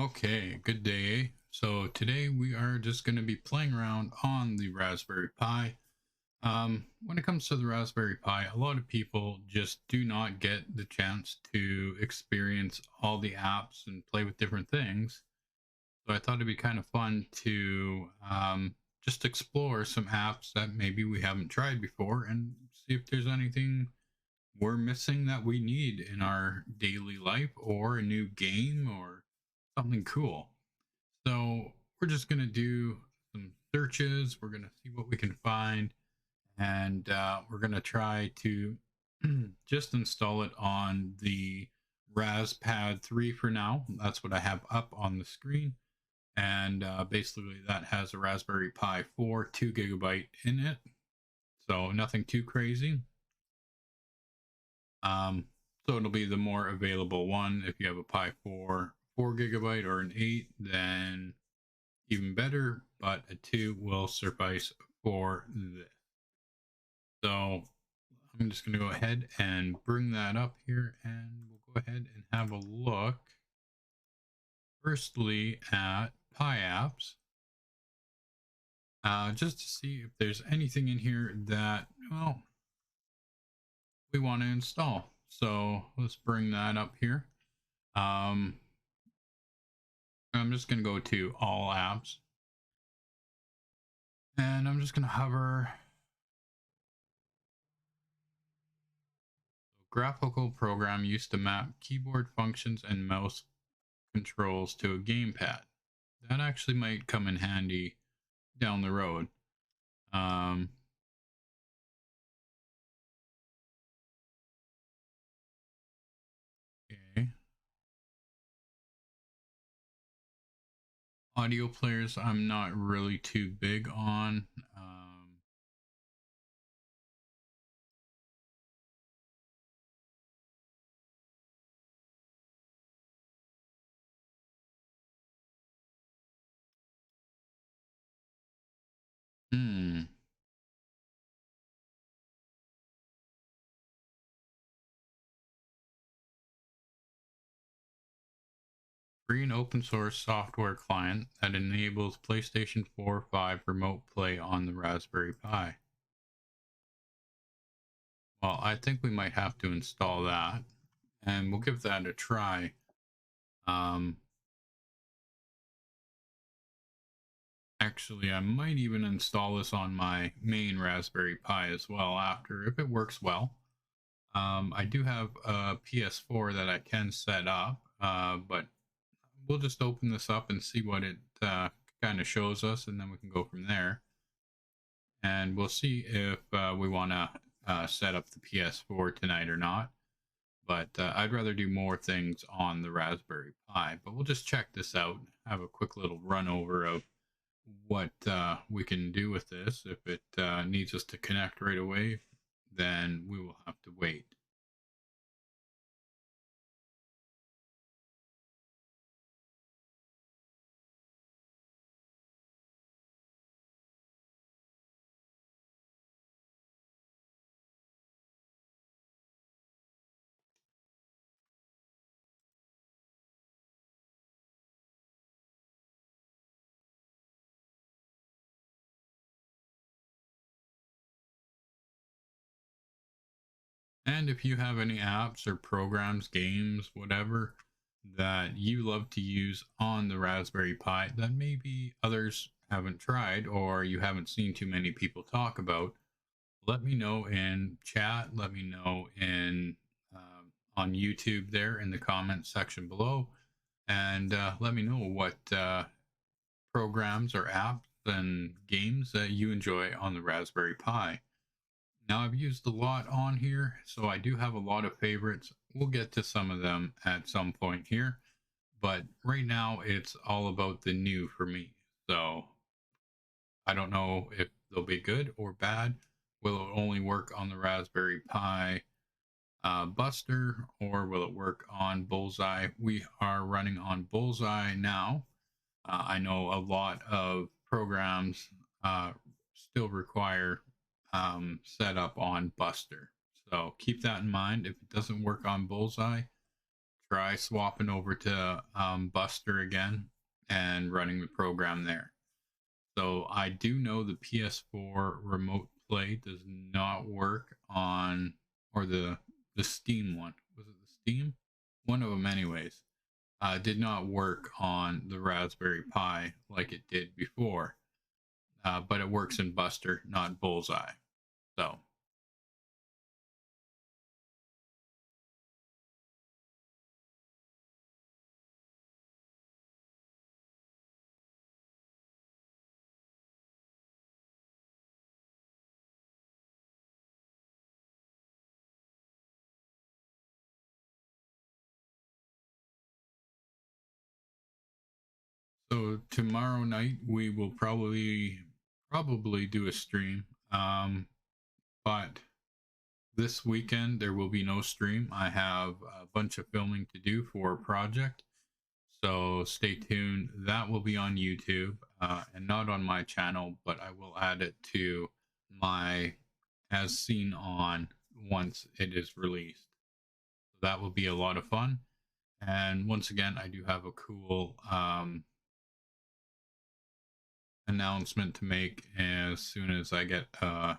Okay, good day. So today we are just going to be playing around on the Raspberry Pi. When it comes to the Raspberry Pi, a lot of people just do not get the chance to experience all the apps and play with different things. So I thought it'd be kind of fun to just explore some apps that maybe we haven't tried before and see if there's anything we're missing that we need in our daily life or a new game or something cool. So we're just going to do some searches. We're going to see what we can find. And we're going to try to just install it on the Raspad 3 for now. That's what I have up on the screen. And basically, that has a Raspberry Pi 4, 2 GB in it. So nothing too crazy. So it'll be the more available one. If you have a Pi 4, 4 GB or an 8, then even better, but a 2 will suffice for this. So I'm just going to go ahead and bring that up here and we'll go ahead and have a look firstly at Pi apps, just to see if there's anything in here that, well, we want to install. So let's bring that up here. I'm just going to go to all apps and I'm just going to hover. Graphical program used to map keyboard functions and mouse controls to a gamepad. That actually might come in handy down the road. Okay. Audio players, I'm not really too big on. Hmm. Free and open source software client that enables PlayStation 4 or 5 remote play on the Raspberry Pi. Well, I think we might have to install that, and we'll give that a try. Actually, I might even install this on my main Raspberry Pi as well after, if it works well. I do have a PS4 that I can set up, but we'll just open this up and see what it kind of shows us, and then we can go from there. And we'll see if we want to set up the PS4 tonight or not. But I'd rather do more things on the Raspberry Pi. But we'll just check this out, have a quick little run over of what we can do with this. If it needs us to connect right away, then we will have to wait. And if you have any apps or programs, games, whatever that you love to use on the Raspberry Pi that maybe others haven't tried or you haven't seen too many people talk about, let me know in chat. Let me know in on YouTube there in the comments section below, and let me know what programs or apps and games that you enjoy on the Raspberry Pi. Now, I've used a lot on here, so I do have a lot of favorites. We'll get to some of them at some point here, but right now it's all about the new for me. So I don't know if they'll be good or bad. Will it only work on the Raspberry Pi Buster, or will it work on Bullseye? We are running on Bullseye now. I know a lot of programs still require setup on Buster. So keep that in mind. If it doesn't work on Bullseye, try swapping over to Buster again and running the program there. So I do know the PS4 remote play does not work on, or the Steam one. Was it the Steam? One of them, anyways. Did not work on the Raspberry Pi like it did before. But it works in Buster, not Bullseye. So tomorrow night we will probably do a stream. But this weekend there will be no stream. I have a bunch of filming to do for a project. So stay tuned. That will be on YouTube and not on my channel, but I will add it to my as seen on once it is released. So that will be a lot of fun. And once again, I do have a cool announcement to make as soon as I get a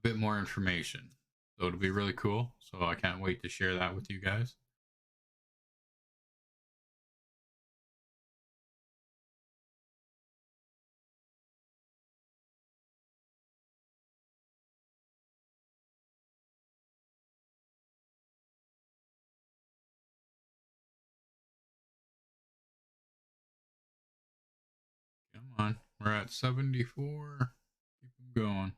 bit more information. So it'll be really cool. So I can't wait to share that with you guys. Come on. We're at 74. Keep them going.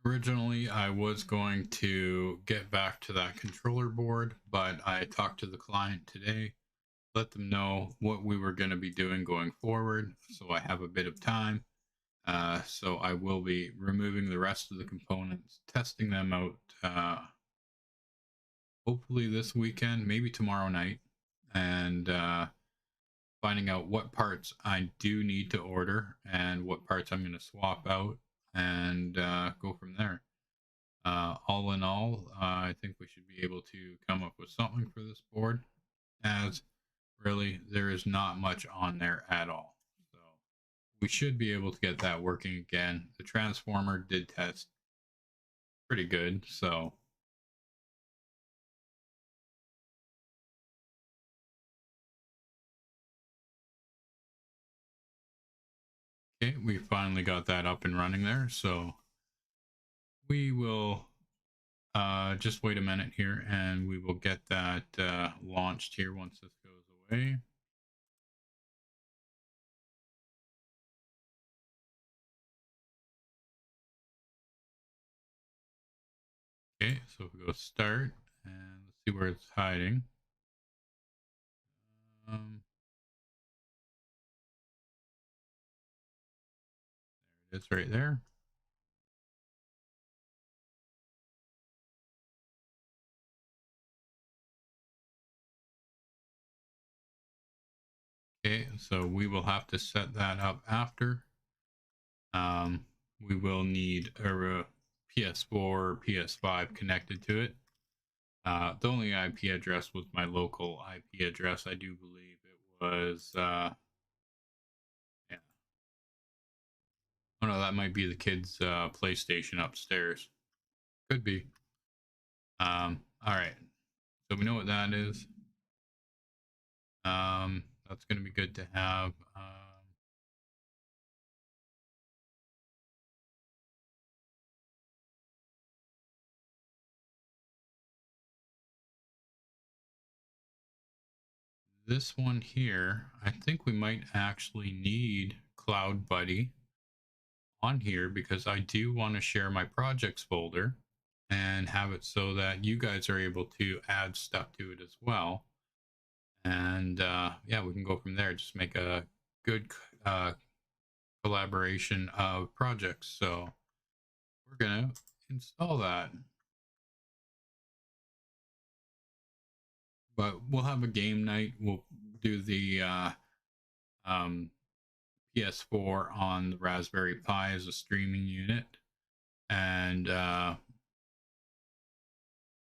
Originally, I was going to get back to that controller board, but I talked to the client today, let them know what we were going to be doing going forward, so I have a bit of time. So I will be removing the rest of the components, testing them out, hopefully this weekend, maybe tomorrow night, and finding out what parts I do need to order and what parts I'm going to swap out, and go from there. All in all, I think we should be able to come up with something for this board, as really there is not much on there at all. So we should be able to get that working again. The transformer did test pretty good, so okay, we finally got that up and running there. So we will just wait a minute here and we will get that launched here once this goes away. Okay, so if we go start and let's see where it's hiding. There it is right there. Okay, so we will have to set that up after. We will need a PS4 or PS5 connected to it. The only IP address was my local IP address. I do believe it was, yeah. Oh no, that might be the kid's PlayStation upstairs. Could be. All right. So we know what that is. That's going to be good to have. This one here, I think we might actually need Cloud Buddy on here because I do want to share my projects folder and have it so that you guys are able to add stuff to it as well. And yeah, we can go from there. Just make a good collaboration of projects. So we're gonna install that. But we'll have a game night. We'll do the um, PS4 on the Raspberry Pi as a streaming unit, and well,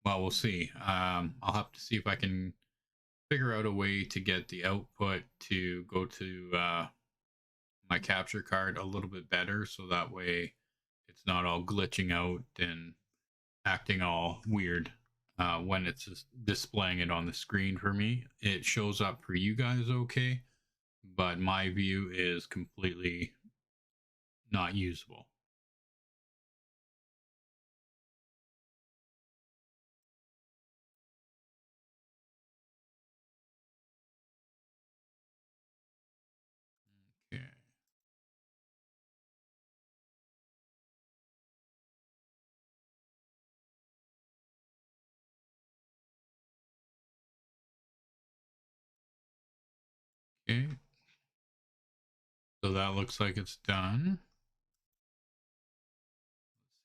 we'll see. I'll have to see if I can figure out a way to get the output to go to my capture card a little bit better, so that way it's not all glitching out and acting all weird when it's just displaying it on the screen for me. It shows up for you guys okay, but my view is completely not usable. Okay. Okay. So that looks like it's done.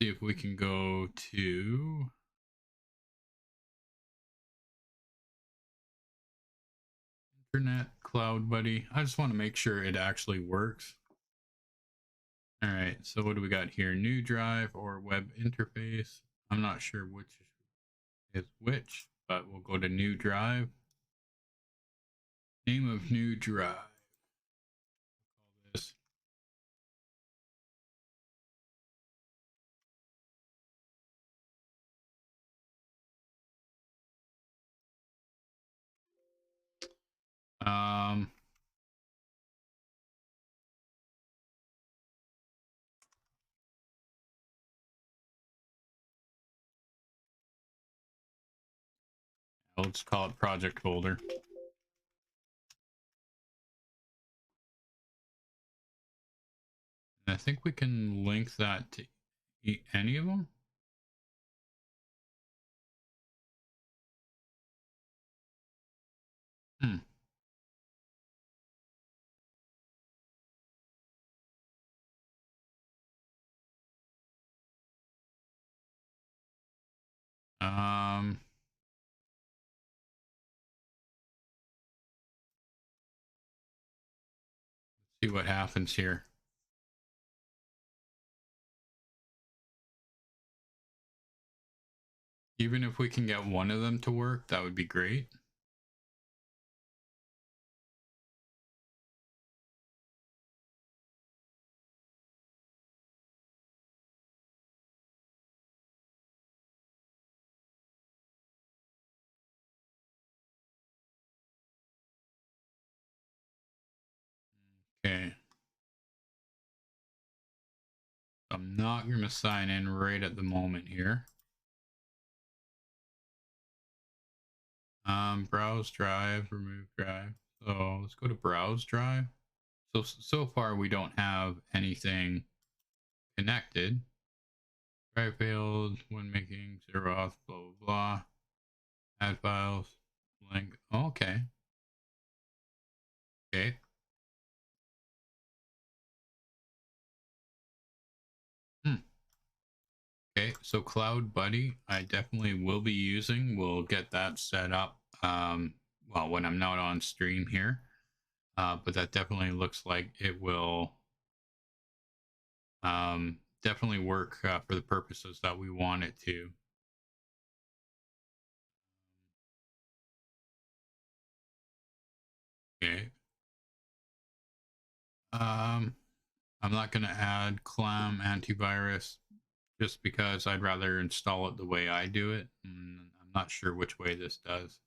Let's see if we can go to Internet Cloud Buddy. I just want to make sure it actually works. All right, so what do we got here? New drive or web interface? I'm not sure which is which, but we'll go to new drive. Name of new drive. Call this. Um, let's call it project folder. And I think we can link that to any of them. Hmm. Um, see what happens here. Even if we can get one of them to work, that would be great. Okay. I'm not going to sign in right at the moment here. Browse drive, remove drive. So let's go to browse drive. So far we don't have anything connected. Drive failed when making zero auth, blah, blah, blah. Add files, link. Oh, okay. Okay. Hmm. Okay, so Cloud Buddy, I definitely will be using. We'll get that set up. Well, when I'm not on stream here, but that definitely looks like it will definitely work for the purposes that we want it to. Okay. I'm not going to add Clam antivirus just because I'd rather install it the way I do it. And I'm not sure which way this does.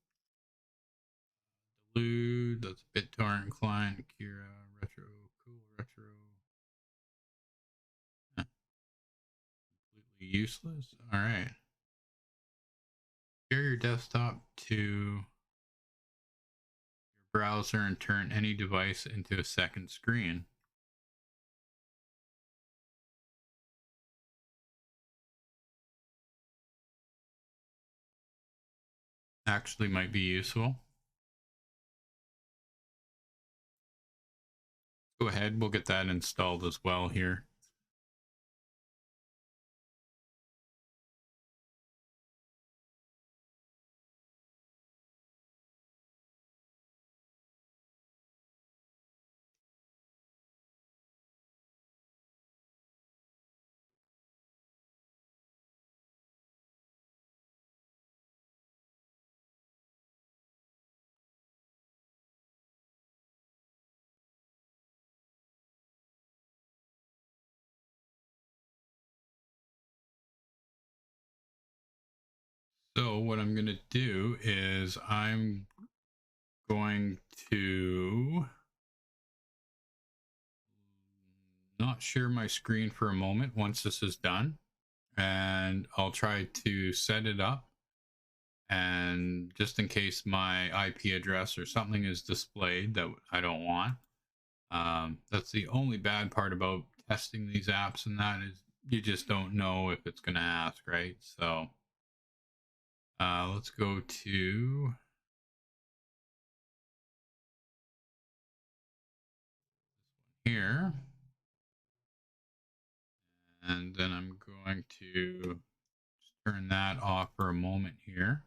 Delude, that's BitTorrent client, Akira, Retro, Cool Retro. Huh, completely useless. All right. Share your desktop to your browser and turn any device into a second screen. Actually might be useful. Go ahead, we'll get that installed as well here. So what I'm going to do is I'm going to not share my screen for a moment once this is done, and I'll try to set it up. And just in case my IP address or something is displayed that I don't want, that's the only bad part about testing these apps, and that is you just don't know if it's going to ask, right? So let's go to here, and then I'm going to turn that off for a moment here.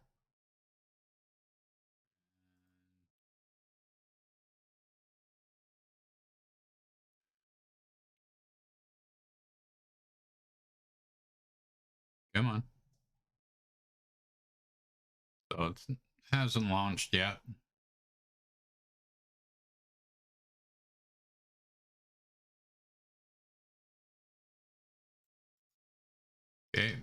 Come on. So it hasn't launched yet. Okay.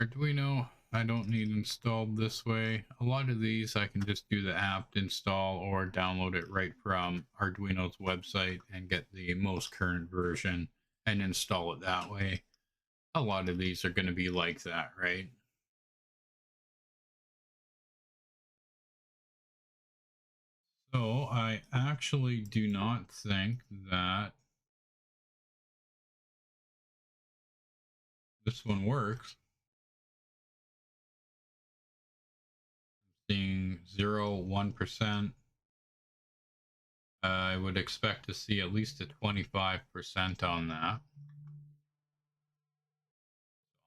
Arduino, I don't need installed this way. A lot of these I can just do the apt install or download it right from Arduino's website and get the most current version and install it that way. A lot of these are going to be like that, right? So I actually do not think that this one works. Seeing 0, 1%. I would expect to see at least a 25% on that.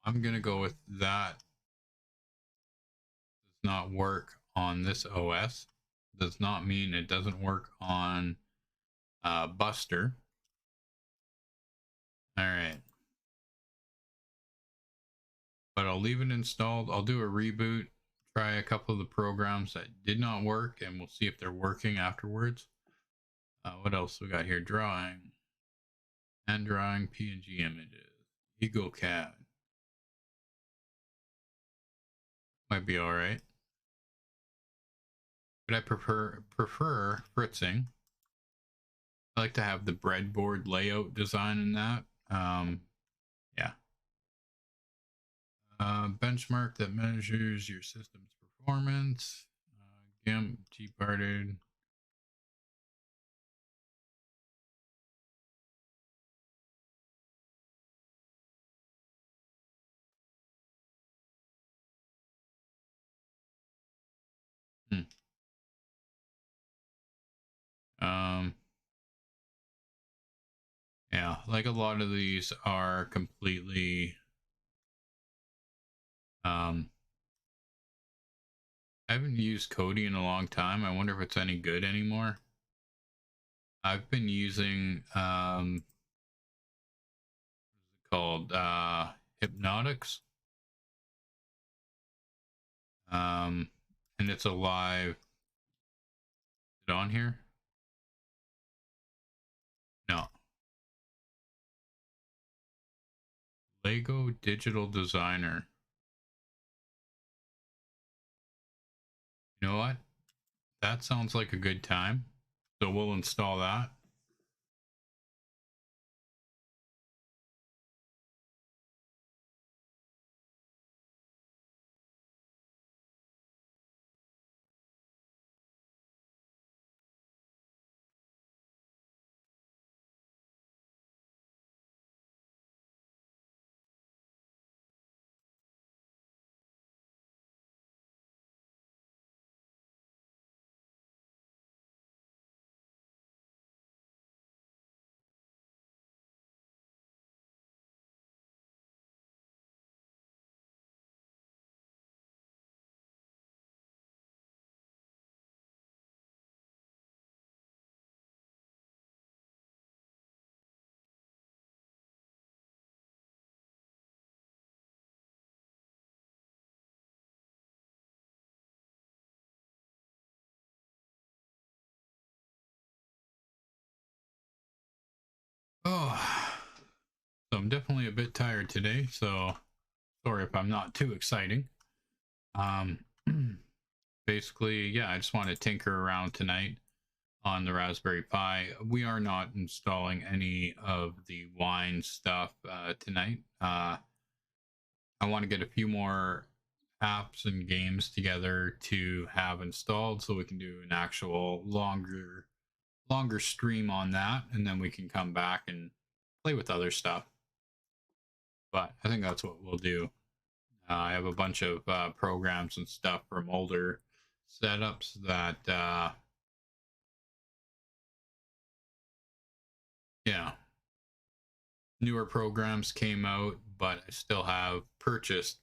I'm going to go with that. Does not work on this OS. Does not mean it doesn't work on Buster. All right. But I'll leave it installed. I'll do a reboot, try a couple of the programs that did not work, and we'll see if they're working afterwards. What else we got here? Drawing. And drawing PNG images. EagleCAD. Might be all right. But I prefer fritzing. I like to have the breadboard layout design in that. Yeah. Benchmark that measures your system's performance. GIMP, Gparted. Hmm. Um, yeah, like a lot of these are completely I haven't used Kodi in a long time. I wonder if it's any good anymore. I've been using called Hypnotics. And it's a live. Is it on here? No. Lego Digital Designer. You know what? That sounds like a good time. So we'll install that. Oh, so I'm definitely a bit tired today, so sorry if I'm not too exciting. Um, basically, yeah, I just want to tinker around tonight on the Raspberry Pi. We are not installing any of the wine stuff tonight. I want to get a few more apps and games together to have installed so we can do an actual longer stream on that, and then we can come back and play with other stuff. But I think that's what we'll do. I have a bunch of programs and stuff from older setups that, yeah, newer programs came out, but I still have purchased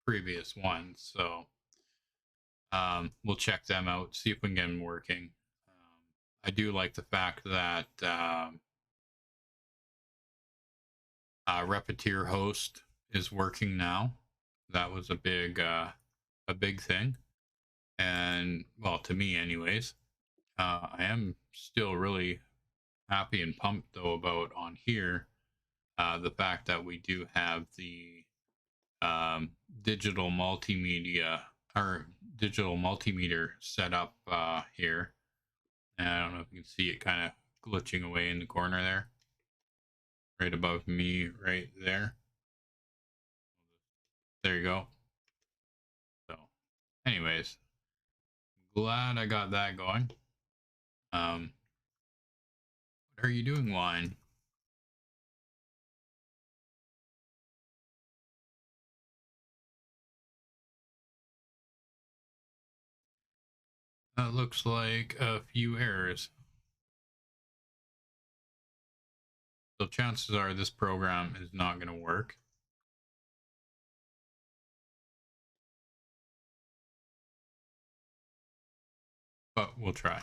previous ones. So we'll check them out, see if we can get them working. I do like the fact that Repetier Host is working now. That was a big thing, and well, to me, anyways. I am still really happy and pumped though about on here the fact that we do have the um, digital multimedia or digital multimeter set up here. And I don't know if you can see it kind of glitching away in the corner there, right above me, right there. There you go. So, anyways, glad I got that going. What are you doing, Wine? That looks like a few errors. So chances are this program is not going to work. But we'll try.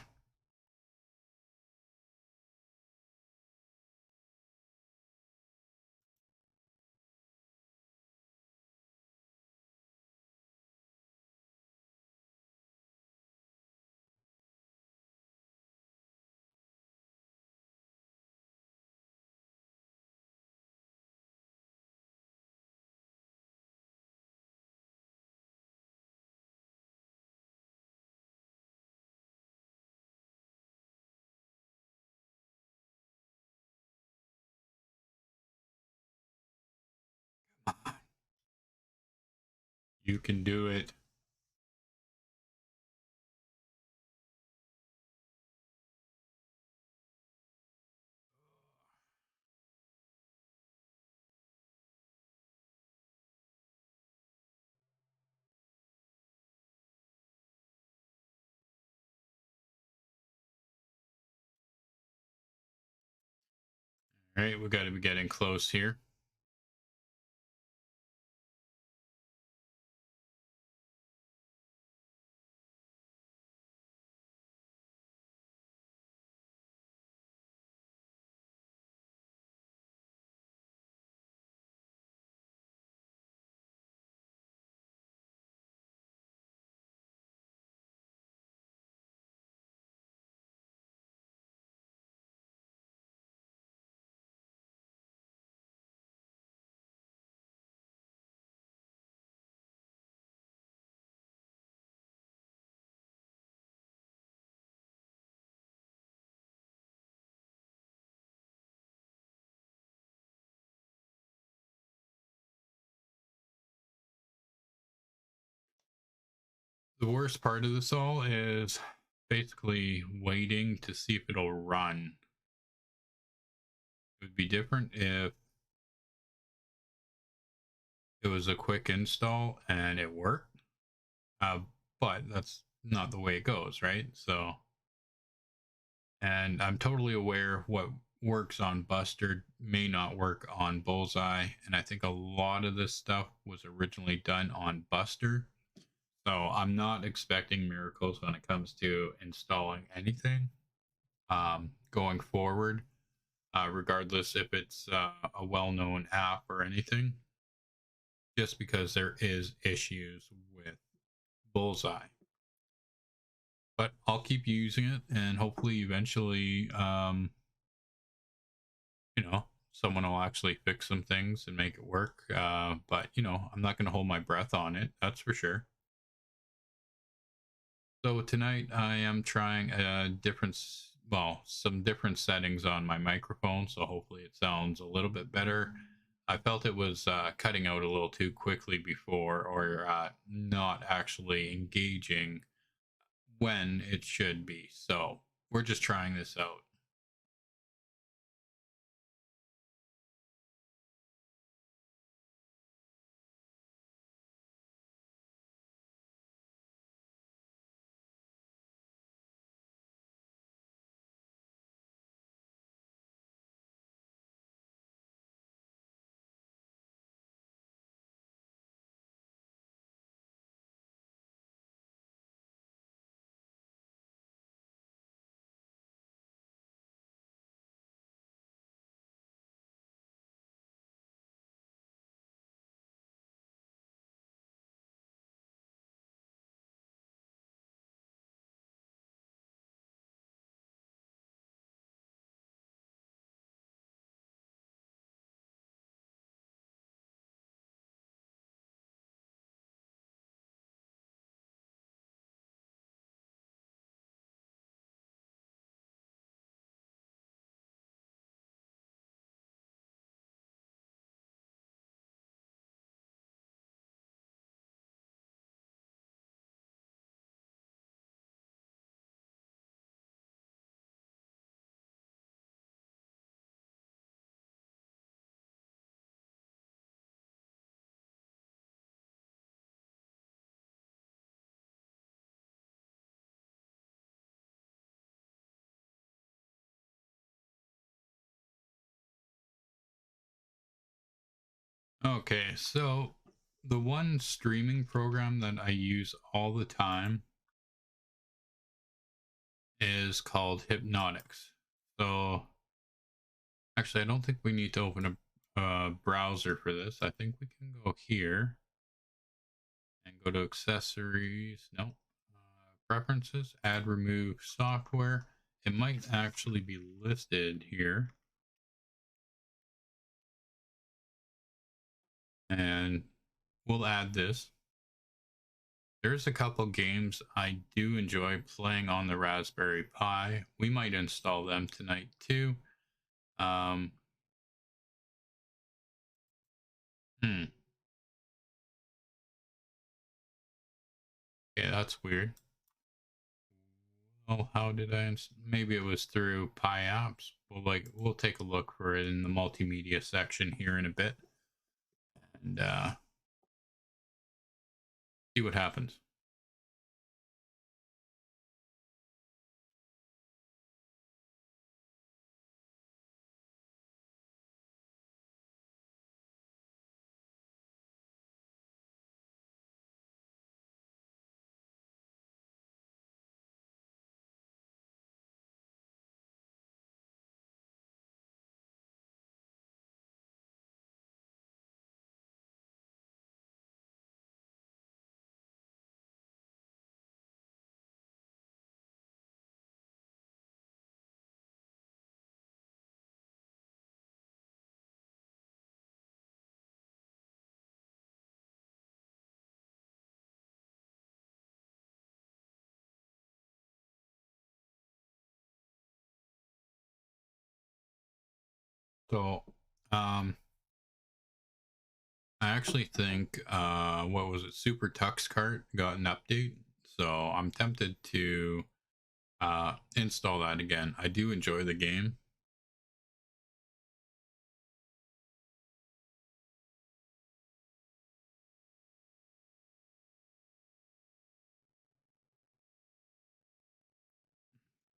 You can do it. All right, we got to be getting close here. The worst part of this all is basically waiting to see if it'll run. It would be different if it was a quick install and it worked. But that's not the way it goes, right? So, and I'm totally aware what works on Buster may not work on Bullseye. And I think a lot of this stuff was originally done on Buster. So I'm not expecting miracles when it comes to installing anything going forward, regardless if it's a well-known app or anything, just because there is issues with Bullseye. But I'll keep using it, and hopefully, eventually, someone will actually fix some things and make it work. But I'm not going to hold my breath on it. That's for sure. So tonight I am trying some different settings on my microphone. So hopefully it sounds a little bit better. I felt it was cutting out a little too quickly before, or not actually engaging when it should be. So we're just trying this out. Okay, so the one streaming program that I use all the time is called Hypnotics. So actually, I don't think we need to open a browser for this. I think we can go here and go to accessories. No, preferences, add remove software. It might actually be listed here. And we'll add this. There's a couple games I do enjoy playing on the Raspberry Pi. We might install them tonight too. Um, hmm. Yeah, that's weird. Oh, how did I? Maybe it was through Pi Apps. We'll take a look for it in the multimedia section here in a bit, and see what happens. So, um, I actually think what was it? Super Tux Kart got an update, so I'm tempted to install that again. I do enjoy the game.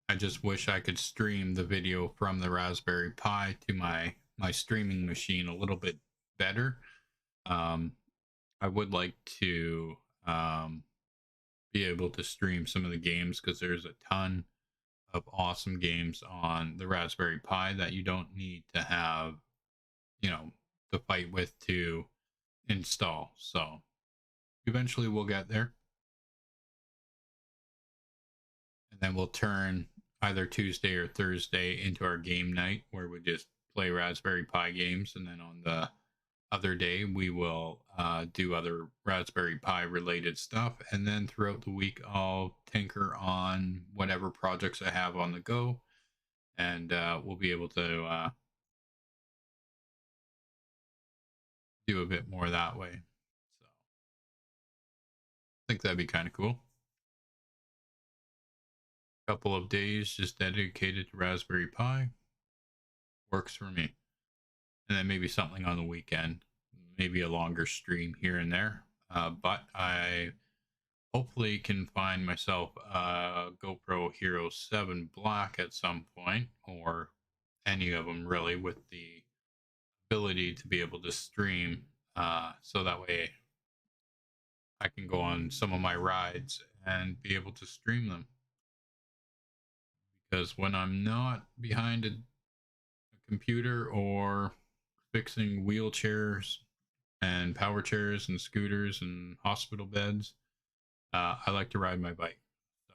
I just wish I could stream the video from the Raspberry Pi to my streaming machine a little bit better. Um, I would like to be able to stream some of the games because there's a ton of awesome games on the Raspberry Pi that you don't need to have, you know, to fight with to install. So eventually we'll get there, and then we'll turn either Tuesday or Thursday into our game night where we just play Raspberry Pi games, and then on the other day we will do other Raspberry Pi related stuff, and then throughout the week I'll tinker on whatever projects I have on the go, and we'll be able to do a bit more that way. So I think that'd be kind of cool. Couple of days just dedicated to Raspberry Pi works for me. And then maybe something on the weekend, maybe a longer stream here and there. But I hopefully can find myself a GoPro Hero 7 Black at some point, or any of them really, with the ability to be able to stream. So that way I can go on some of my rides and be able to stream them. Because when I'm not behind a computer or fixing wheelchairs and power chairs and scooters and hospital beds, I like to ride my bike. So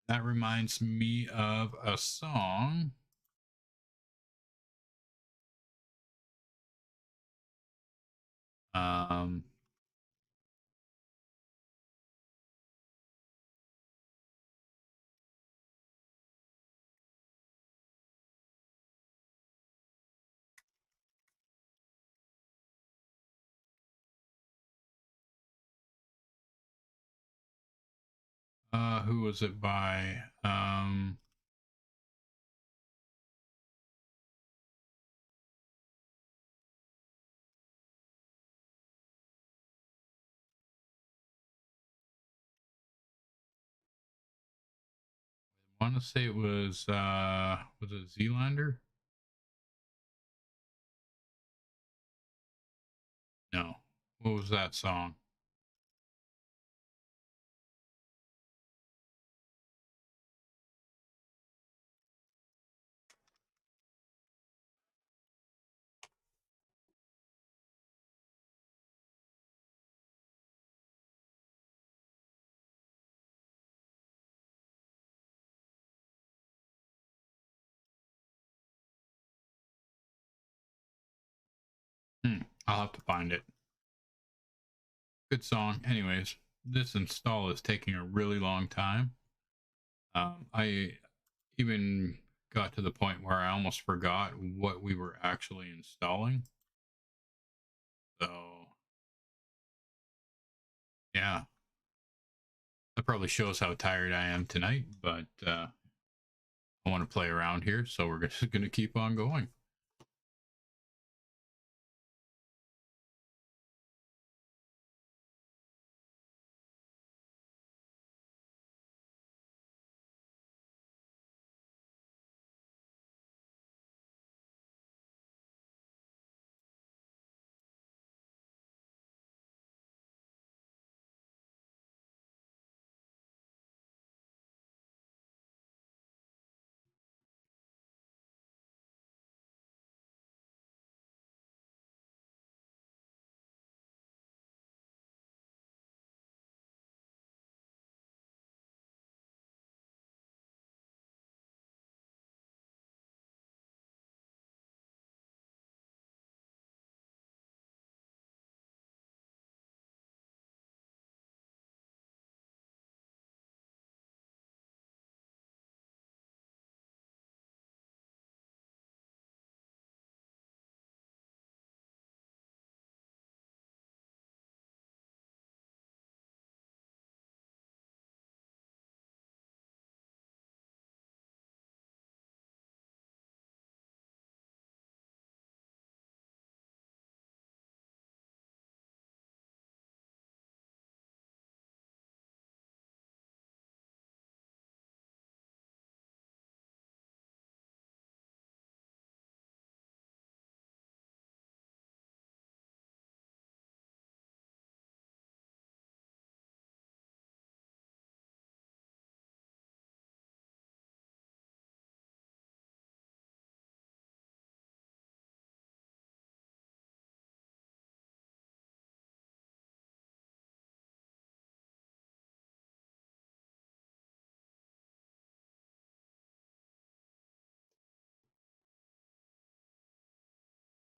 that reminds me of a song. Um, who was it by? I want to say it was it Zealander? No. What was that song? I'll have to find it. Good song. Anyways, this install is taking a really long time. I even got to the point where I almost forgot what we were actually installing. So, yeah, that probably shows how tired I am tonight, but I want to play around here, so we're just going to keep on going.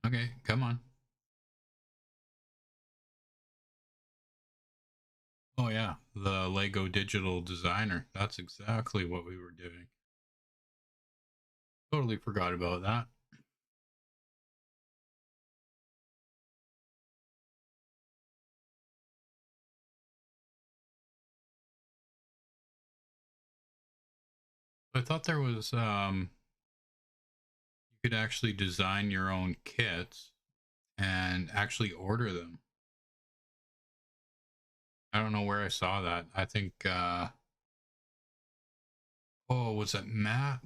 Okay, come on. Oh yeah, the Lego Digital Designer. That's exactly what we were doing. Totally forgot about that. I thought there was you could actually design your own kits and actually order them. I don't know where I saw that. I think oh, was it Matt?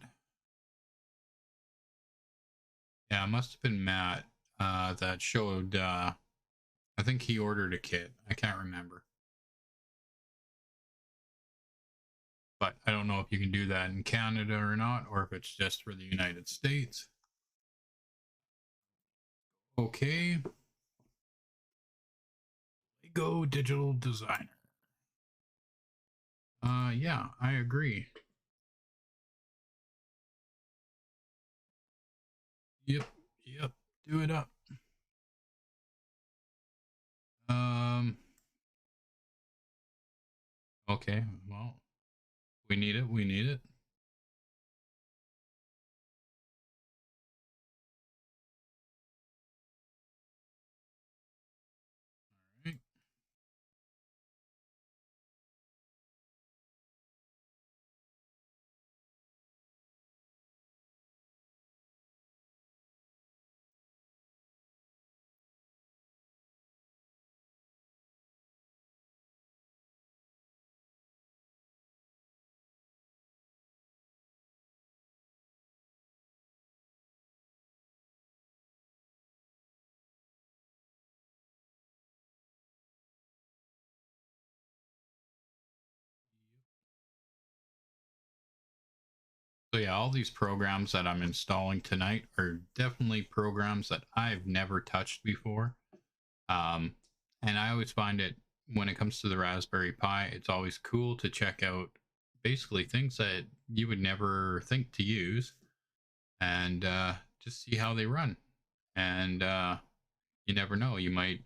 Yeah, it must have been Matt that showed I think he ordered a kit. I can't remember. But I don't know if you can do that in Canada or not, or if it's just for the United States. Okay, Lego Digital Designer. Yeah, I agree. Yep, yep. Do it up. Um. Okay. Well, we need it. We need it. All right. So yeah, all these programs that I'm installing tonight are definitely programs that I've never touched before. Um, and I always find it when it comes to the Raspberry Pi, it's always cool to check out basically things that you would never think to use and just see how they run. And you never know, you might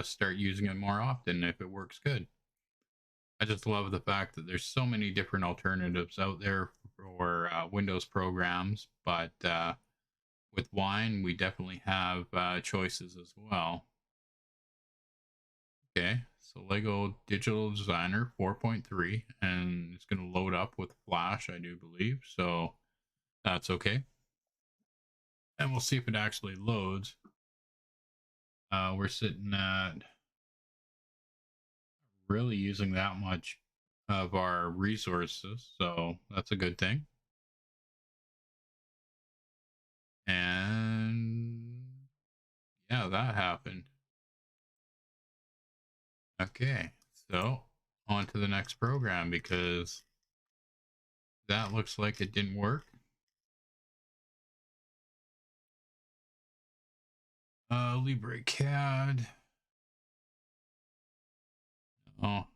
start using it more often if it works good. I just love the fact that there's so many different alternatives out there for Windows programs, but with Wine, we definitely have choices as well. Okay, so Lego Digital Designer 4.3, and it's going to load up with Flash, I do believe, so that's okay. And we'll see if it actually loads. We're sitting at really using that much of our resources, so that's a good thing. And yeah, that happened. Okay, so on to the next program because that looks like it didn't work. LibreCAD. Oh,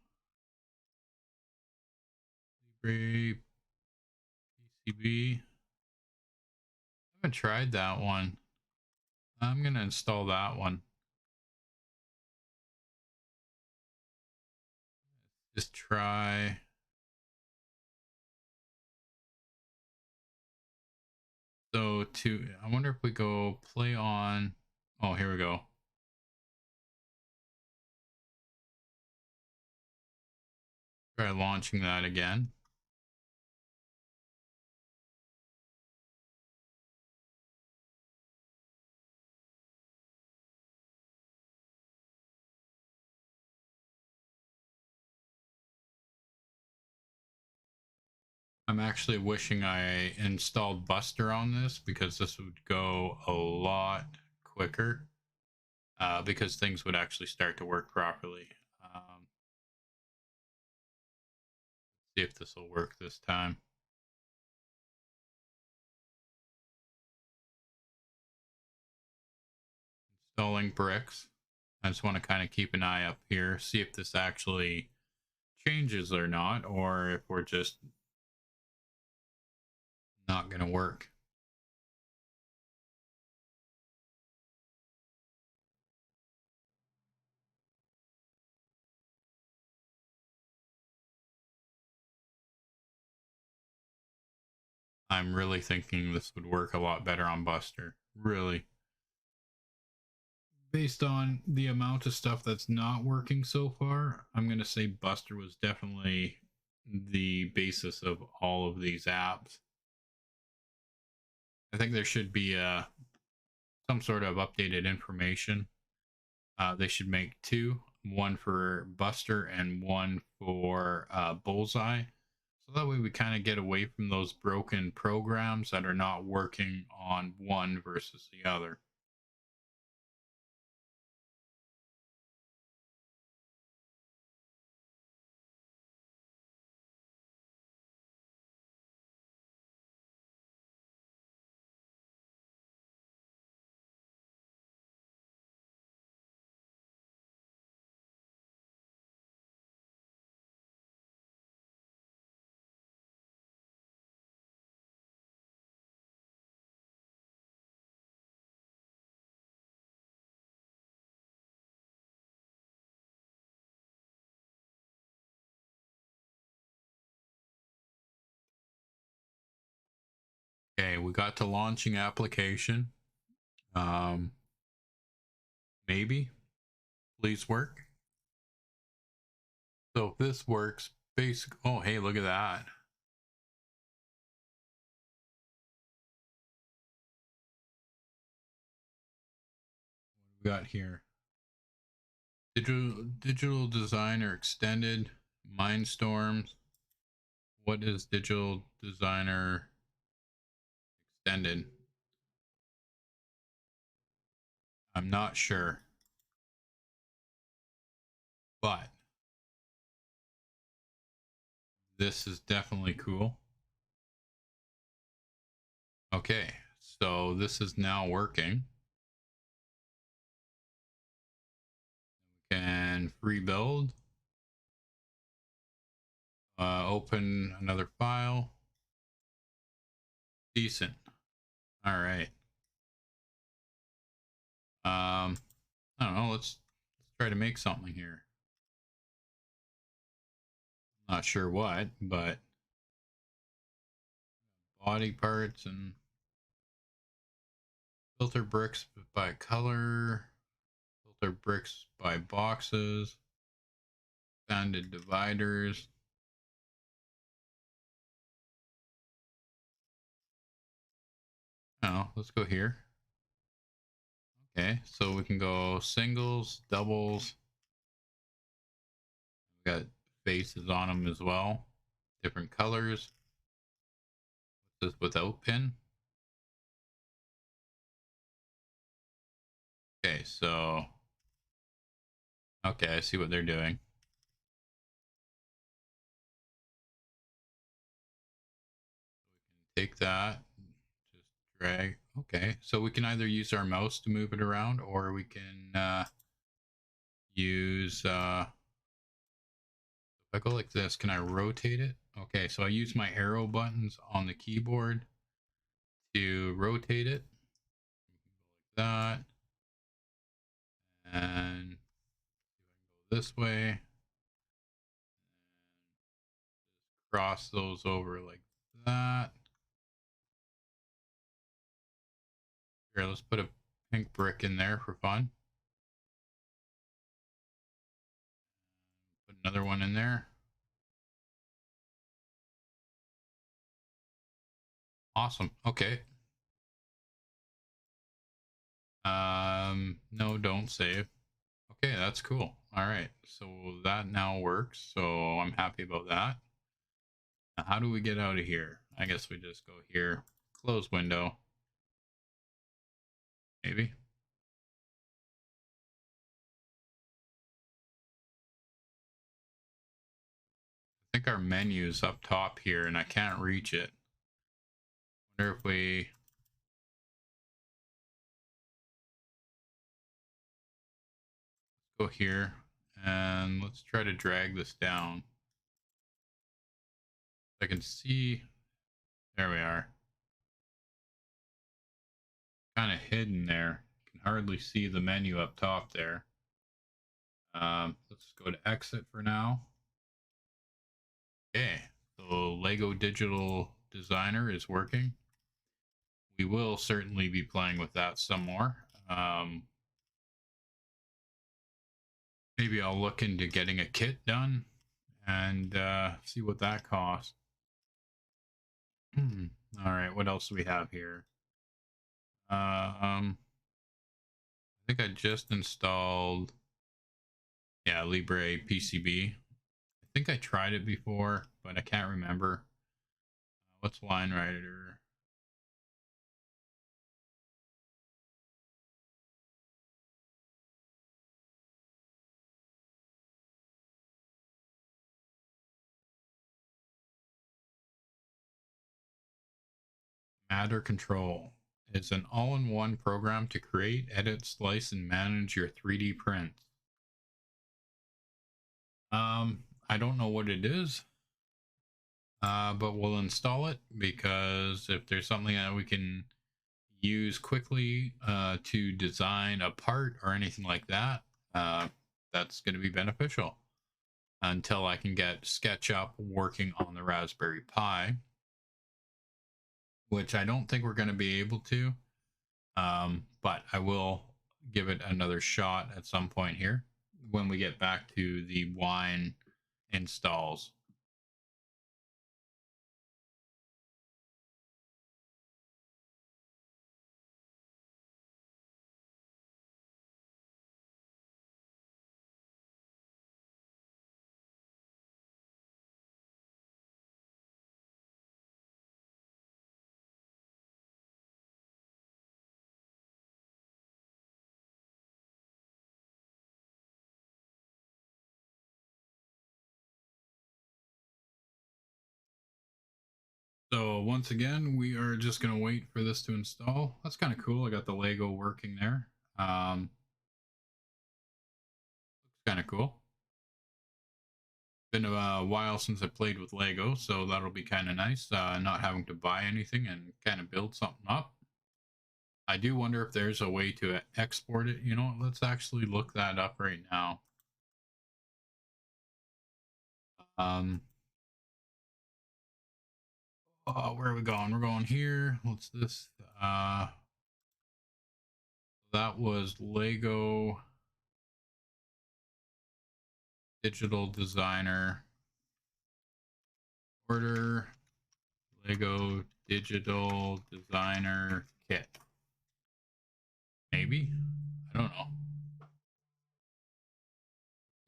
Libre PCB. I haven't tried that one. I'm gonna install that one. Just try. So to, I wonder if we go play on. Oh, here we go. Try launching that again. I'm actually wishing I installed Buster on this because this would go a lot quicker. Because things would actually start to work properly. See if this will work this time. Installing bricks. I just want to kind of keep an eye up here, see if this actually changes or not, or if we're just not going to work. I'm really thinking this would work a lot better on Buster. Really. Based on the amount of stuff that's not working so far, I'm going to say Buster was definitely the basis of all of these apps. I think there should be some sort of updated information. They should make two, one for Buster and one for Bullseye. So that way we kind of get away from those broken programs that are not working on one versus the other. Okay, we got to launching application. Maybe. Please work. So if this works, basic. Oh, hey, look at that. What we got here? Digital Designer Extended, Mindstorms. What is Digital Designer Extended? I'm not sure. But this is definitely cool. Okay, so this is now working. We can free build. Open another file. Decent. All right. I don't know. Let's try to make something here. Not sure what, but body parts and filter bricks by color, filter bricks by boxes, banded dividers. Oh, let's go here. Okay, so we can go singles, doubles. We got faces on them as well, different colors. This is without pin. Okay, so okay, I see what they're doing. We can take that, just drag. Okay, so we can either use our mouse to move it around, or we can use. If I go like this, can I rotate it? Okay, so I use my arrow buttons on the keyboard to rotate it. Like that. And go this way. Cross those over like that. Here, let's put a pink brick in there for fun. Put another one in there. Awesome. Okay. No, don't save. Okay, that's cool. All right, so that now works. So I'm happy about that. Now, how do we get out of here? I guess we just go here, close window. Maybe. I think our menu's up top here and I can't reach it. Wonder if we go here and let's try to drag this down. I can see, there we are. Kind of hidden there. You can hardly see the menu up top there. Let's go to exit for now. Okay, so Lego Digital Designer is working. We will certainly be playing with that some more. Maybe I'll look into getting a kit done and see what that costs. All right, what else do we have here? I think I just installed, yeah, Libre PCB. I think I tried it before, but I can't remember. What's Line Rider? Matter Control is an all-in-one program to create, edit, slice, and manage your 3D prints. I don't know what it is, but we'll install it because if there's something that we can use quickly to design a part or anything like that, that's going to be beneficial until I can get SketchUp working on the Raspberry Pi, which I don't think we're going to be able to, but I will give it another shot at some point here when we get back to the Wine installs. So once again, we are just going to wait for this to install. That's kind of cool. I got the Lego working there. Looks kind of cool. Been a while since I played with Lego, so that'll be kind of nice. Not having to buy anything and kind of build something up. I do wonder if there's a way to export it. You know, let's actually look that up right now. Oh, where are we going? We're going here. What's this? That was Lego Digital Designer. Order Lego Digital Designer Kit. Maybe? I don't know.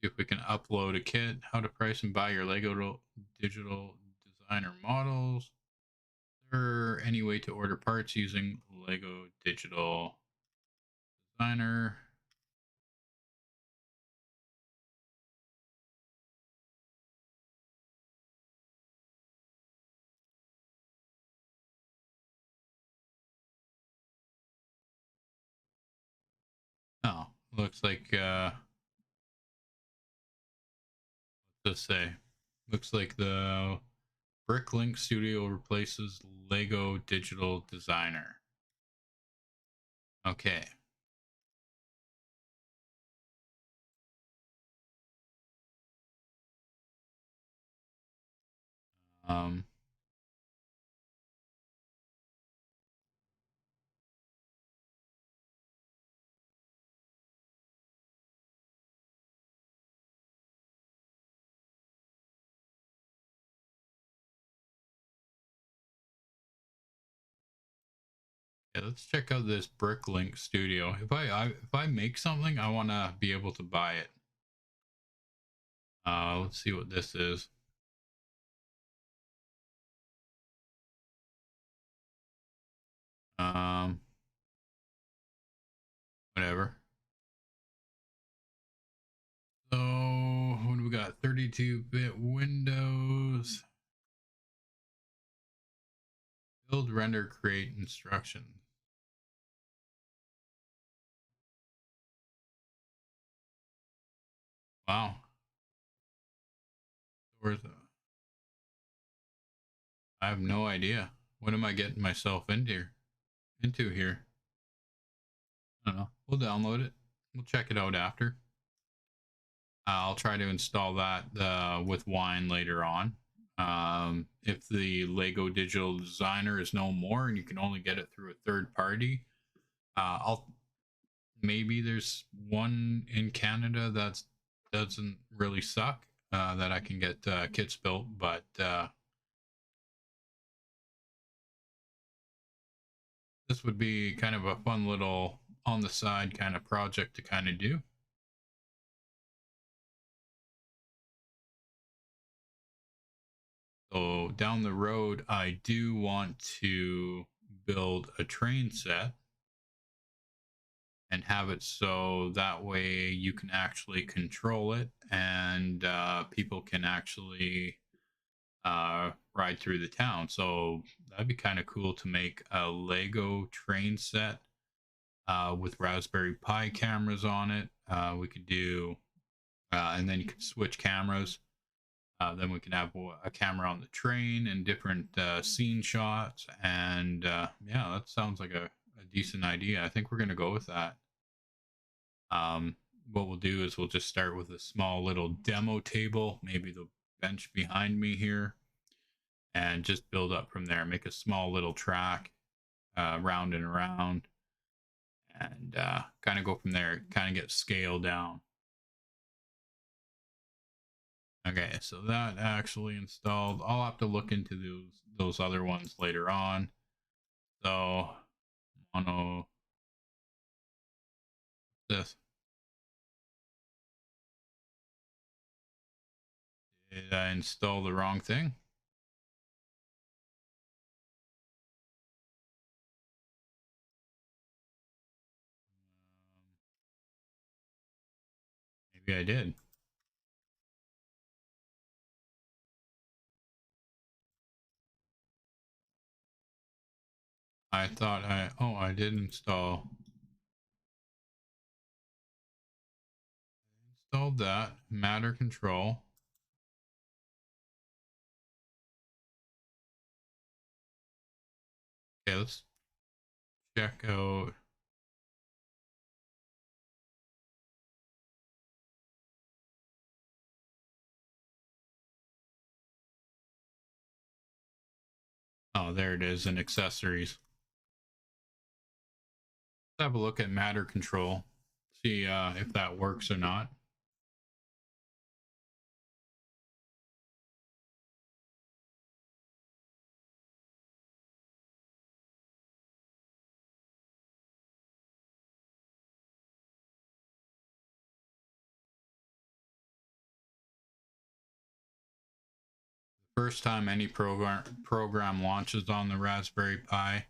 See if we can upload a kit. How to price and buy your Lego Digital Designer models. Is there any way to order parts using Lego Digital Designer? Oh, looks like what's this say? Looks like the Bricklink Studio replaces Lego Digital Designer. Okay. Um, yeah, let's check out this Bricklink Studio. If I make something, I want to be able to buy it. Let's see what this is. Um, Whatever. So what do we got? 32-bit Windows. Build, render, create instructions. Wow. Where's the? I have no idea. What am I getting myself into? Here? I don't know. We'll download it. We'll check it out after. I'll try to install that with Wine later on. If the Lego Digital Designer is no more and you can only get it through a third party, I'll maybe there's one in Canada that doesn't really suck, that I can get kits built, but this would be kind of a fun little on the side kind of project to kind of do. So down the road, I do want to build a train set and have it so that way you can actually control it, and people can actually ride through the town. So that'd be kind of cool to make a Lego train set with Raspberry Pi cameras on it. We could do, and then you could switch cameras. Then we can have a camera on the train and different scene shots. And yeah, that sounds like a decent idea. I think we're going to go with that. What we'll do is we'll just start with a small little demo table, maybe the bench behind me here, and just build up from there. Make a small little track, round and around, and kind of go from there. Kind of get scaled down. Okay, so that actually installed. I'll have to look into those other ones later on. So mono this. Did I install the wrong thing? Maybe I did. I thought I did installed that matter control. Okay, let's check out. Oh, there it is in accessories. Let's have a look at matter control. See if that works or not. First time any program launches on the Raspberry Pi,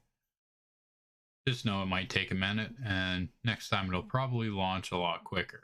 just know it might take a minute, and next time it'll probably launch a lot quicker.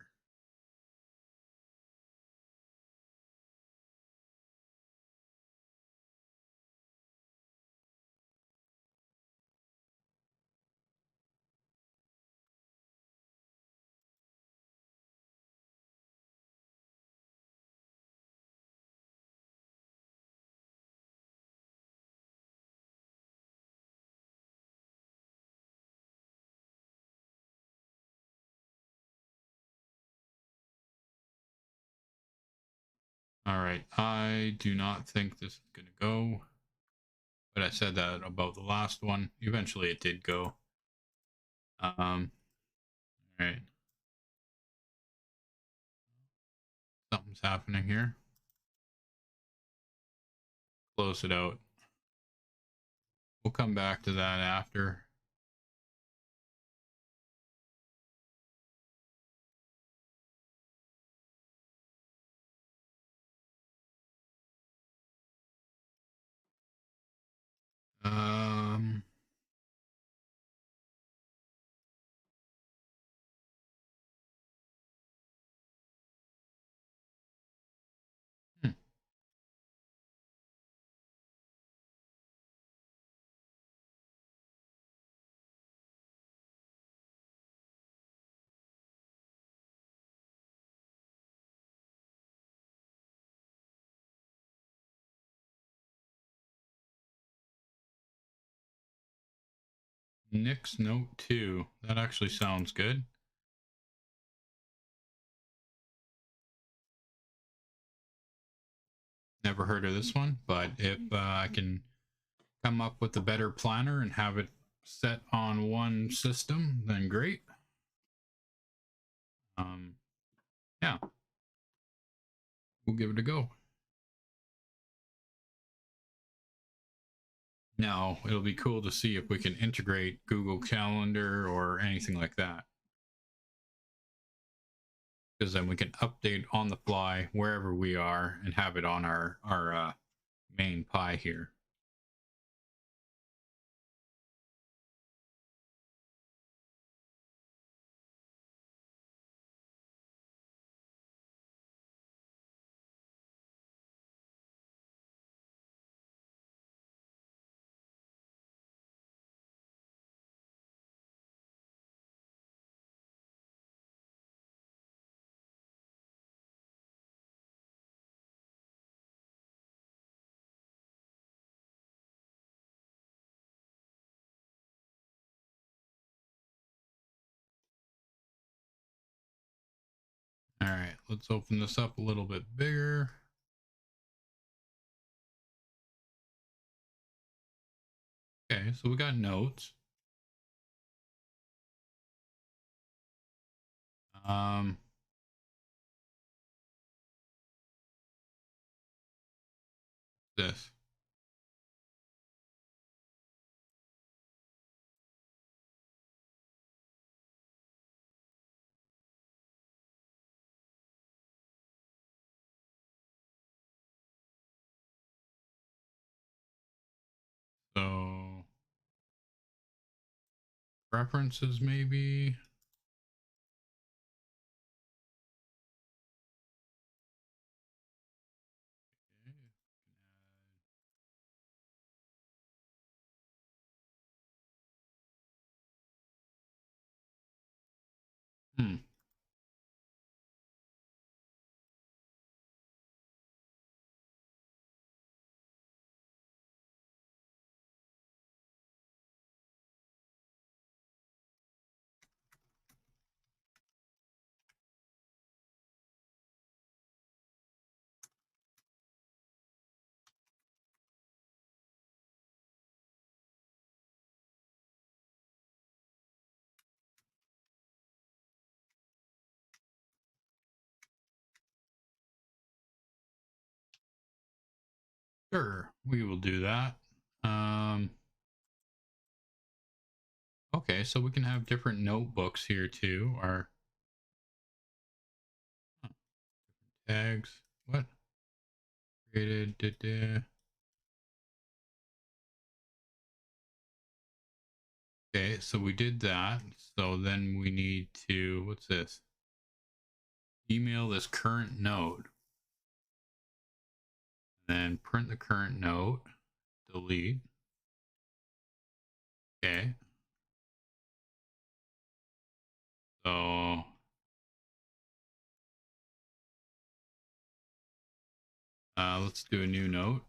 All right, I do not think this is going to go, but I said that about the last one. Eventually it did go. All right. Something's happening here. Close it out. We'll come back to that after. Um, hmm. Nix Note 2. That actually sounds good. Never heard of this one, but if I can come up with a better planner and have it set on one system, then great. Yeah, we'll give it a go. Now, it'll be cool to see if we can integrate Google Calendar or anything like that. Because then we can update on the fly wherever we are and have it on our main Pi here. All right, let's open this up a little bit bigger. Okay, so we got notes. This. So preferences maybe. Hmm. Sure, we will do that. Um, okay, so we can have different notebooks here too. Our tags. What? Created. Da, da. Okay, so we did that. So then we need to, what's this? Email this current note. Then print the current note. Delete. Okay. So let's do a new note.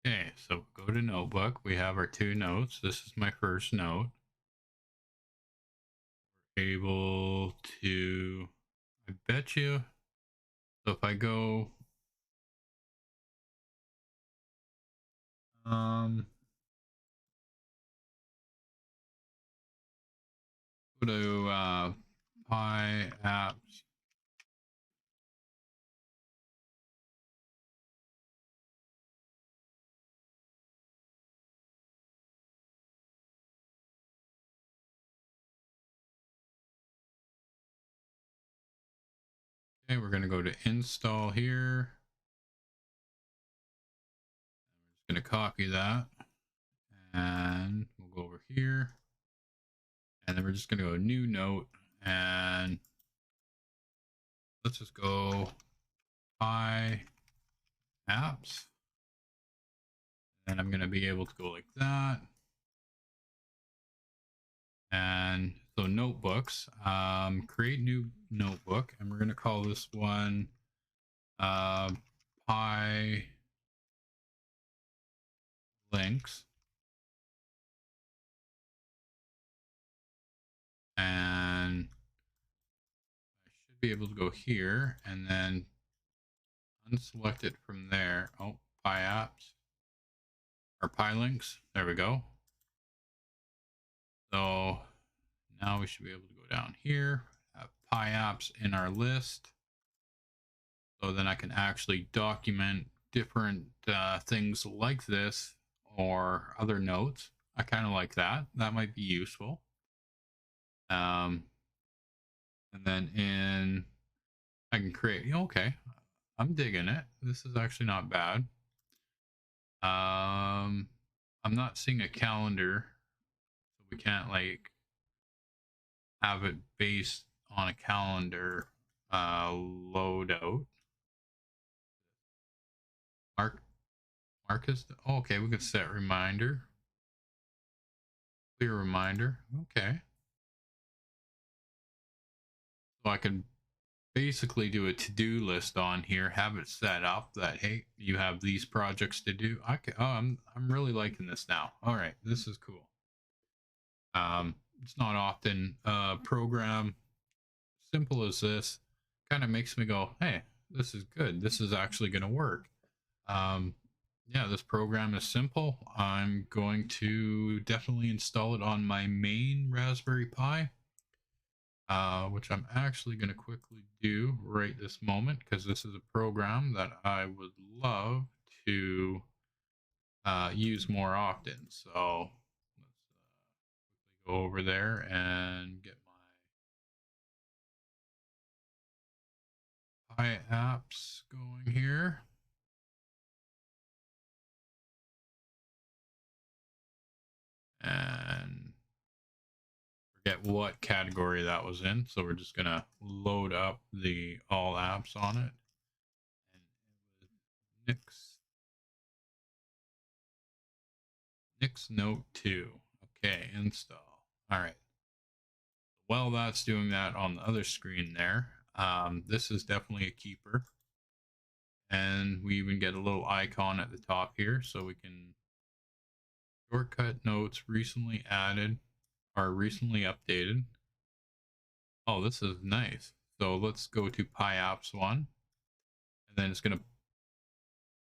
Okay, so go to notebook. We have our two notes. This is my first note. We're able to, I bet you, so if I go, go to Pi apps. Okay, we're going to go to install here. I'm just going to copy that. And we'll go over here. And then we're just going to go new note. And let's just go Pi apps. And I'm going to be able to go like that. And so notebooks, create new notebook, and we're going to call this one Pi links. And I should be able to go here and then unselect it from there. Oh, Pi apps or Pi links. There we go. So now we should be able to go down here, have Pi apps in our list. So then I can actually document different things like this or other notes. I kind of like that. That might be useful. And then I can create, okay, I'm digging it. This is actually not bad. I'm not seeing a calendar, so we can't like have it based on a calendar loadout. Marcus. Oh, okay, we can set reminder. Clear reminder. Okay. So I can basically do a to-do list on here, have it set up that, hey, you have these projects to do. Okay. Oh, I'm really liking this now. All right, this is cool. It's not often a program simple as this kind of makes me go, hey, this is good. This is actually going to work. Yeah, this program is simple. I'm going to definitely install it on my main Raspberry Pi, which I'm actually going to quickly do right this moment because this is a program that I would love to use more often. So let's quickly go over there and get my Pi apps going here. And forget what category that was in. So we're just gonna load up the all apps on it. And it was Nix Note 2. Okay, install. All right. While that's doing that on the other screen there, this is definitely a keeper. And we even get a little icon at the top here so we can shortcut notes recently added or recently updated. Oh, this is nice. So let's go to Pi Apps 1. And then it's going to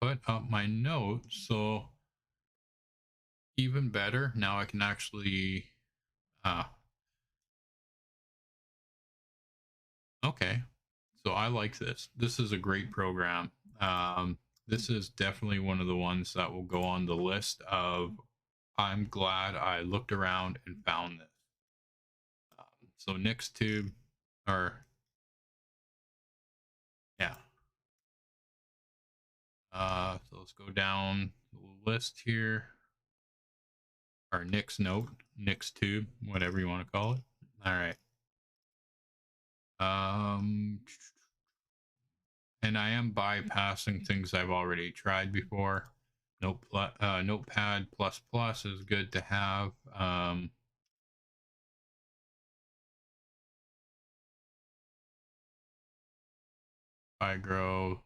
put up my note. So even better, now I can actually okay, so I like this. This is a great program. This is definitely one of the ones that will go on the list of I'm glad I looked around and found this. So Nixtube, or yeah. So let's go down the list here. Or Nix Note, Nixtube, whatever you want to call it. All right. And I am bypassing things I've already tried before. Notepad plus plus is good to have. PyGrow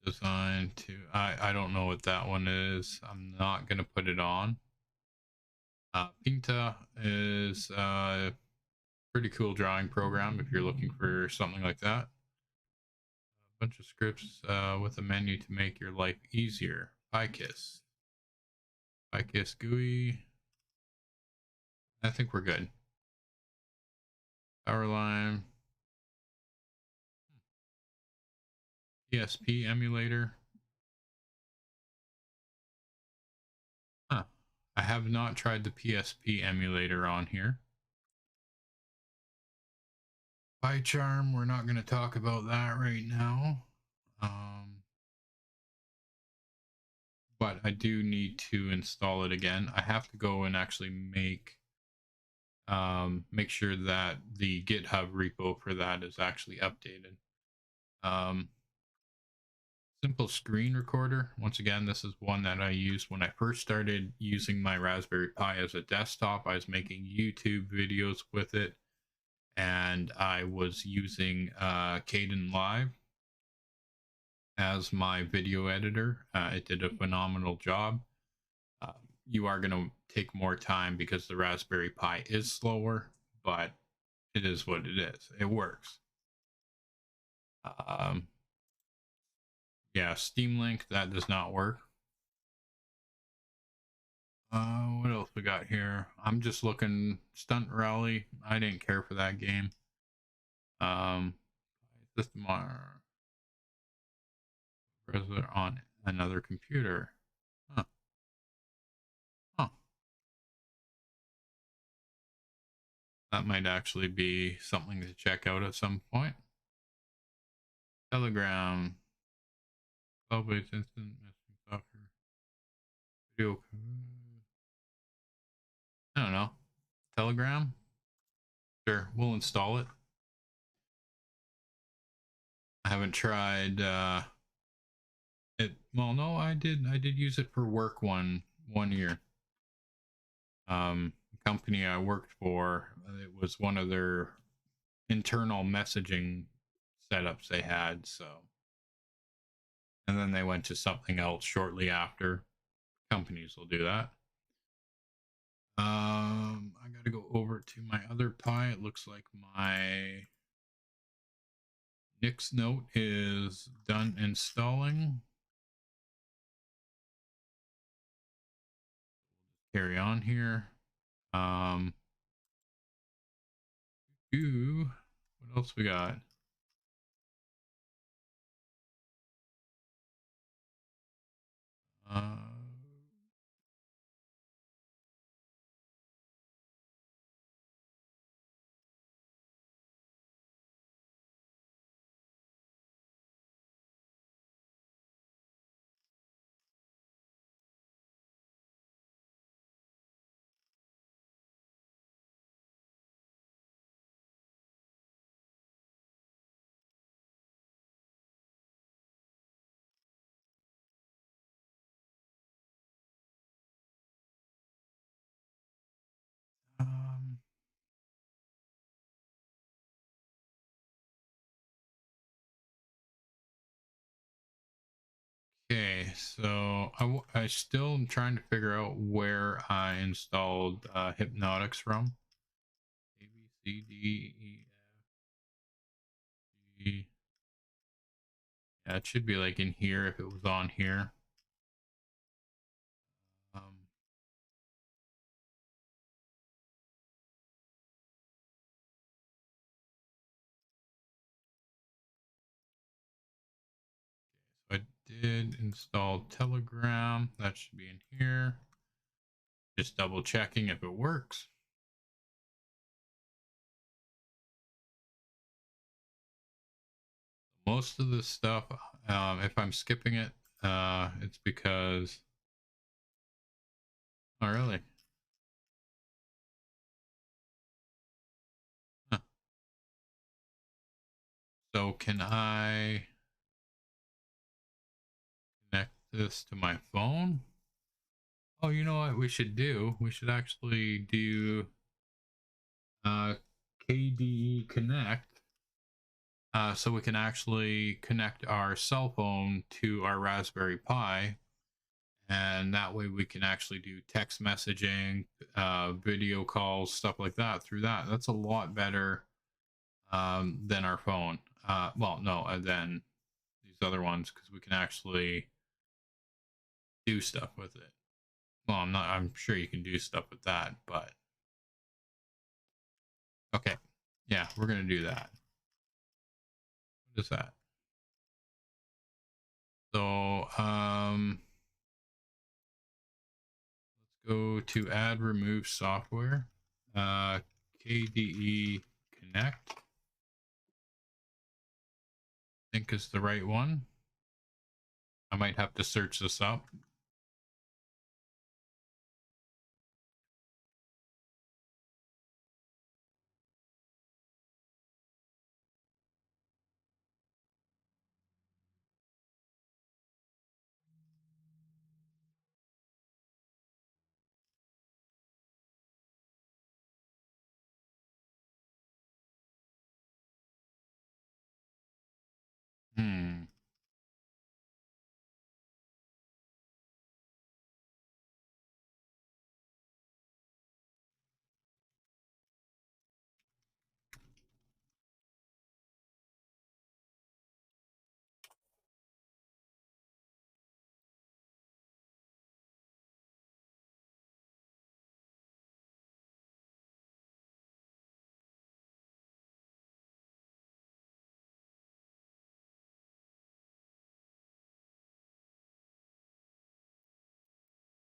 designed to. I don't know what that one is. I'm not gonna put it on. Pinta is a pretty cool drawing program if you're looking for something like that. A bunch of scripts with a menu to make your life easier. PyKiss. PyKiss GUI. I think we're good. Powerline. PSP emulator. Huh. I have not tried the PSP emulator on here. PyCharm, we're not going to talk about that right now. But I do need to install it again. I have to go and actually make sure that the GitHub repo for that is actually updated. Um, Simple screen recorder. Once again, this is one that I used when I first started using my Raspberry Pi as a desktop. I was making YouTube videos with it, and I was using Kdenlive as my video editor. It did a phenomenal job. Uh, you are going to take more time because the Raspberry Pi is slower, but it is what it is. It works. Um, yeah, Steam Link, that does not work. What else we got here? I'm just looking. Stunt Rally. I didn't care for that game. System on another computer. Huh. Huh. That might actually be something to check out at some point. Telegram. Cloud-based instant messaging software. Video. I don't know. Telegram. Sure, we'll install it. I haven't tried it. Well, no, I did use it for work one year. Company I worked for, it was one of their internal messaging setups they had, so, and then they went to something else shortly after. Companies will do that. I gotta go over to my other Pi. It looks like my Nix Note is done installing. Carry on here. Ooh, what else we got? Uh, um, okay, so I still am trying to figure out where I installed Hypnotics from. A, B, C, D, E, F, G. Yeah, it should be like in here if it was on here. Um, so I did install Telegram. That should be in here. Just double checking if it works. Most of the stuff, if I'm skipping it, it's because. Oh, really? Huh. So can I connect this to my phone? Oh, you know what we should do? We should actually do uh, KDE Connect, so we can actually connect our cell phone to our Raspberry Pi, and that way we can actually do text messaging, video calls, stuff like that through that. That's a lot better than our phone. Well, no, than these other ones, because we can actually do stuff with it. Well, I'm sure you can do stuff with that, but okay. Yeah, we're gonna do that. What is that? So, let's go to add remove software. KDE Connect, I think is the right one. I might have to search this up. Hmm.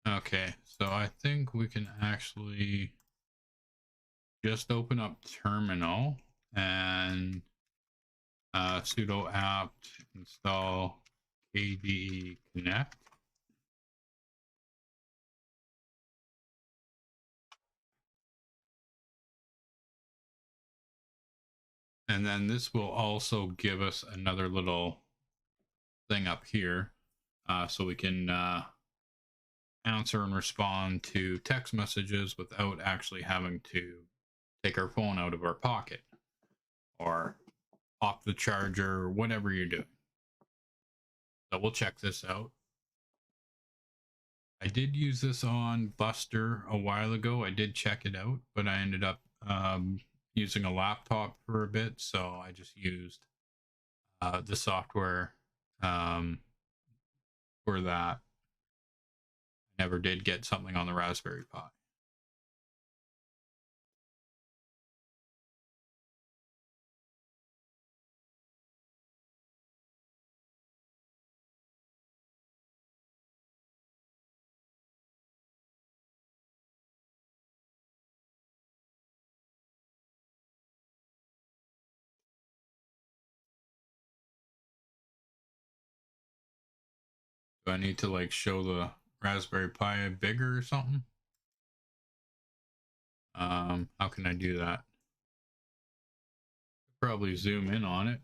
Okay, so I think we can actually just open up terminal and sudo apt install KDE Connect. And then this will also give us another little thing up here so we can answer and respond to text messages without actually having to take our phone out of our pocket or off the charger or whatever you're doing. So we'll check this out. I did use this on Buster a while ago. I did check it out, but I ended up using a laptop for a bit, so I just used the software um, for that. I never did get something on the Raspberry Pi. Do I need to like show the Raspberry Pi bigger or something? How can I do that? Probably zoom in on it.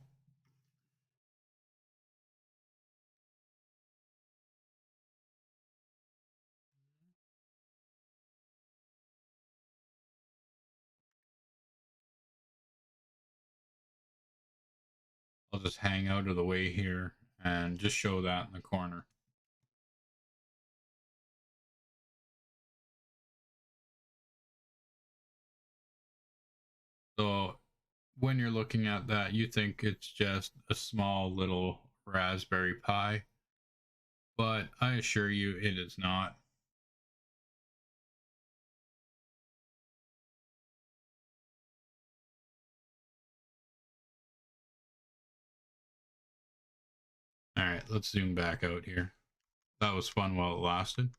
I'll just hang out of the way here and just show that in the corner. So when you're looking at that, you think it's just a small little Raspberry Pi, but I assure you it is not. All right, let's zoom back out here. That was fun while it lasted.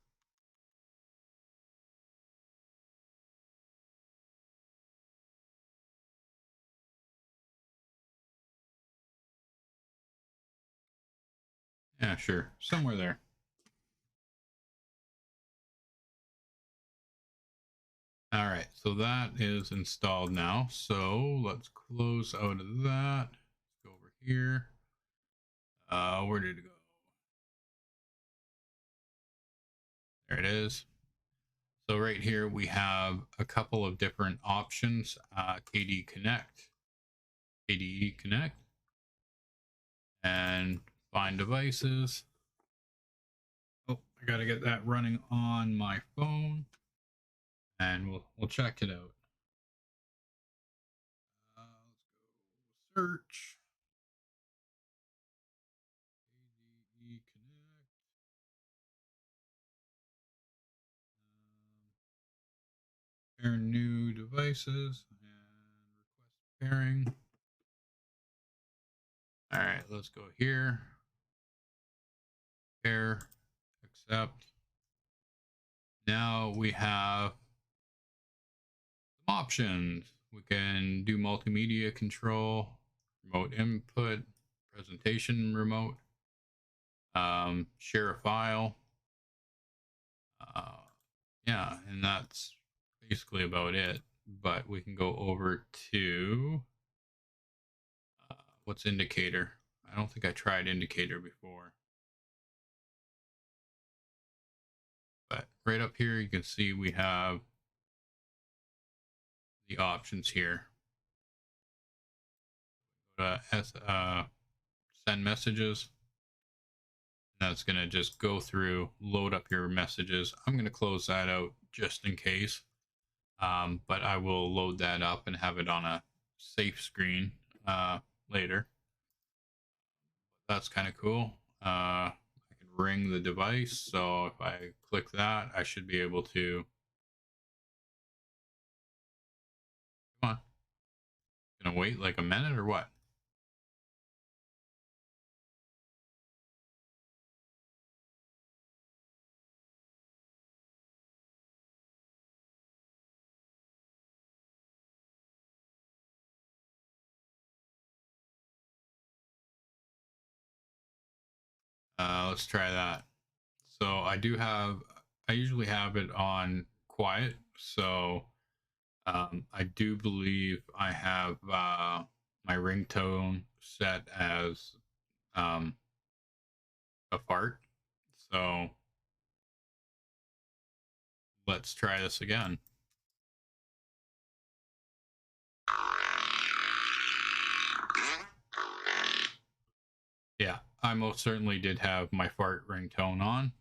Yeah, sure. Somewhere there. All right, so that is installed now. So let's close out of that. Let's go over here. Where did it go? There it is. So right here we have a couple of different options. KDE Connect, KDE Connect, and find devices. Oh, I gotta get that running on my phone, and we'll check it out. Let's go search KDE Connect. Pair new devices and request pairing. All right, let's go here. Pair, accept. Now we have some options. We can do multimedia control, remote input, presentation remote, share a file. Yeah, and that's basically about it. But we can go over to what's indicator. I don't think I tried indicator before. But right up here, you can see we have the options here. send messages. That's going to just go through, load up your messages. I'm going to close that out just in case. But I will load that up and have it on a safe screen later. That's kind of cool. I can ring the device. So if I click that, I should be able to. Come on. Gonna wait like a minute or what? Let's try that. So I usually have it on quiet. So I do believe I have my ringtone set as um, a fart. So let's try this again. Yeah, I most certainly did have my fart ringtone on.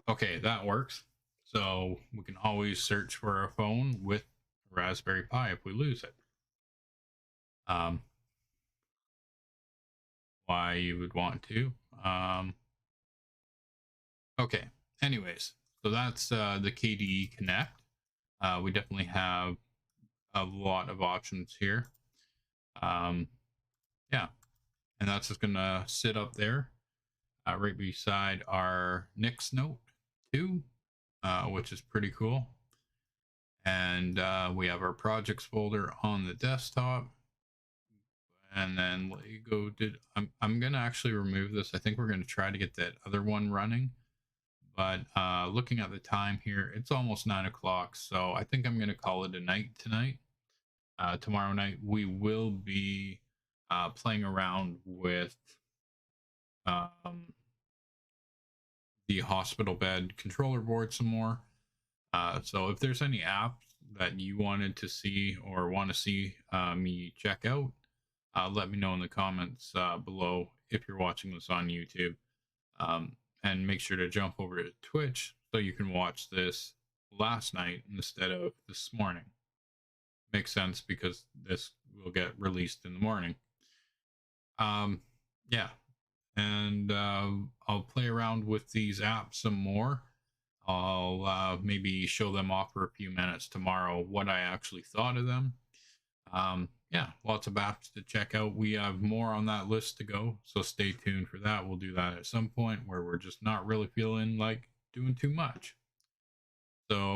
Okay, that works. So we can always search for a phone with Raspberry Pi if we lose it. Why you would want to. Okay, anyways, so that's the KDE Connect. We definitely have a lot of options here. Yeah, and that's just gonna sit up there right beside our Nix Note 2, which is pretty cool. And we have our projects folder on the desktop. And then Lego did. I'm gonna actually remove this. I think we're gonna try to get that other one running. But looking at the time here, it's almost 9 o'clock, so I think I'm gonna call it a night tonight. Tomorrow night we will be playing around with the hospital bed controller board some more. So if there's any apps that you wanted to see or want to see me check out, let me know in the comments below if you're watching this on YouTube. And make sure to jump over to Twitch so you can watch this last night instead of this morning. Makes sense because this will get released in the morning. Yeah, and I'll play around with these apps some more. I'll maybe show them off for a few minutes tomorrow what I actually thought of them. Yeah, lots of apps to check out. We have more on that list to go, so stay tuned for that. We'll do that at some point where we're just not really feeling like doing too much. So